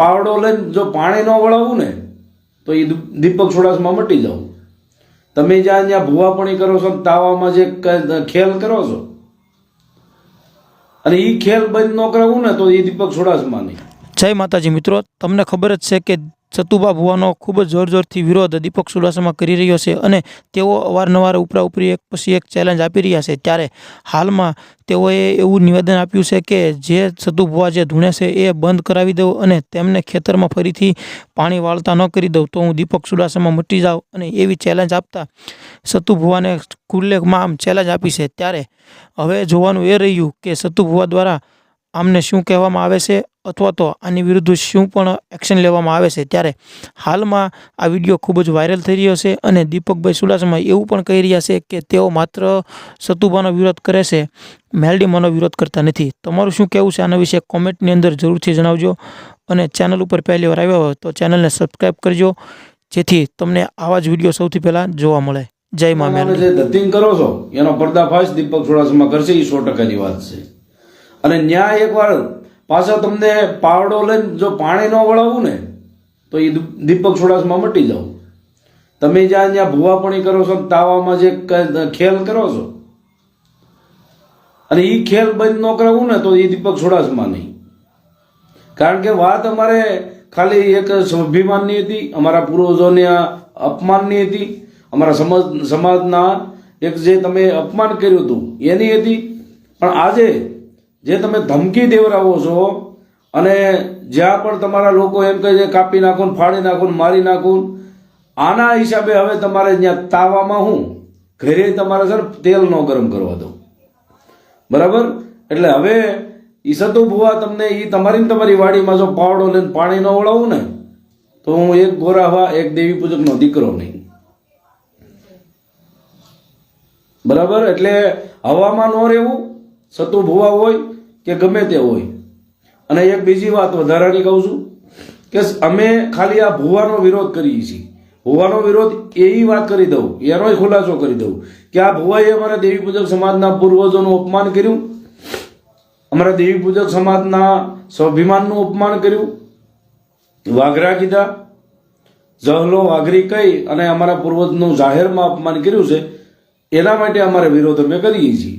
પાવડો લઈને જો પાણી ન વળાવું ને તો એ દીપક ચુડાસમા મટી જાવ. તમે જ્યાં જ્યાં ભૂવાપણી કરો છો, તાવામાં જે ખેલ કરો છો, અને એ ખેલ બંધ ન કરાવું ને તો એ દીપક ચુડાસમા નહીં. જય માતાજી મિત્રો, તમને ખબર જ છે કે સતુભા ભુવાનો ખૂબ જ જોરથી વિરોધ દીપક ચુડાસમા કરી રહ્યો છે અને તેઓ અવારનવાર ઉપરી એક પછી એક ચેલેન્જ આપી રહ્યા છે. ત્યારે હાલમાં તેઓએ એવું નિવેદન આપ્યું છે કે જે સતુભુવા જે ધૂણે છે એ બંધ કરાવી દઉં અને તેમને ખેતરમાં ફરીથી પાણી વાળતા ન કરી દઉં તો હું દીપક ચુડાસમા મટી જાઉં, અને એવી ચેલેન્જ આપતા સતુભુવાને ખુલ્લેમાં આમ ચેલેન્જ આપી છે. ત્યારે હવે જોવાનું એ રહ્યું કે સતુભુવા દ્વારા આમને શું કહેવામાં આવે છે અથવા તો આની વિરુદ્ધ શું પણ એક્શન લેવામાં આવે છે. ત્યારે હાલમાં આ વિડીયો ખૂબ જ વાયરલ થઈ રહ્યો છે અને દીપકભાઈ ચુડાસમા એવું પણ કહી રહ્યા છે કે તેઓ માત્ર સતુભાનો વિરોધ કરે છે, મેલડીમાનો વિરોધ કરતા નથી. તમારું શું કહેવું છે આના વિશે કોમેન્ટની અંદર જરૂરથી જણાવજો, અને ચેનલ ઉપર પહેલી વાર આવ્યા હોય તો ચેનલને સબસ્ક્રાઈબ કરજો જેથી તમને આવા જ વિડીયો સૌથી પહેલાં જોવા મળે. જય મા મેલડી. જે ધતિંગ કરો છો એનો પર્દાફાશ દીપક ચુડાસમા કરશે, એ 100%ની વાત છે. અને ન્યાય એકવાર પાછો તમને પાવડો લઈને જો પાણી ન વળાવું ને તો એ દીપક ચુડાસમા મટી જાવ. તમે જ્યાં જ્યાં ભૂવાપણી કરો છો, તાવામાં જે ખેલ કરો છો, અને એ ખેલ બંધ ન કરાવું ને તો એ દીપક ચુડાસમા નહીં. કારણ કે વાત અમારે ખાલી એક સ્વાભિમાનની હતી, અમારા પૂર્વજોને અપમાનની હતી, અમારા સમાજના એક જે તમે અપમાન કર્યું હતું એની હતી. પણ આજે જે તમે ધમકી દેવરાવો છો અને જ્યાં પણ તમારા લોકો એમ કહે છે કાપી નાખો ને, ફાડી નાખો ને, મારી નાખો, આના હિસાબે હવે તમારે ત્યાં તાવામાં હું ઘરે તમારે સર તેલ ન ગરમ કરવા દો, બરાબર? એટલે હવે એ સતુભુવા તમને એ તમારી વાડીમાં જો પાવડો લઈને પાણી ન વળાવું ને તો હું એક ગોરાવા એક દેવી પૂજકનો દીકરો નહીં, બરાબર? એટલે હવામાં ન રહેવું, સતુભુવા હોય કે ગમે તે હોય. અને એક બીજી વાત વધારાની કહું છું કે અમે ખાલી આ ભુવાનો વિરોધ કરીએ છીએ. ભુવાનો વિરોધ એવી વાત કરી દઉં, એનોય ખુલાસો કરી દઉં કે આ ભુવાએ અમારા દેવી પૂજક સમાજના પૂર્વજોનું અપમાન કર્યું, અમારા દેવી પૂજક સમાજના સ્વાભિમાનનું અપમાન કર્યું, વાઘરા કીધા, જહલો વાઘરી કહી અને અમારા પૂર્વજનું જાહેરમાં અપમાન કર્યું છે. એના માટે અમારે વિરોધ અમે કરીએ છીએ.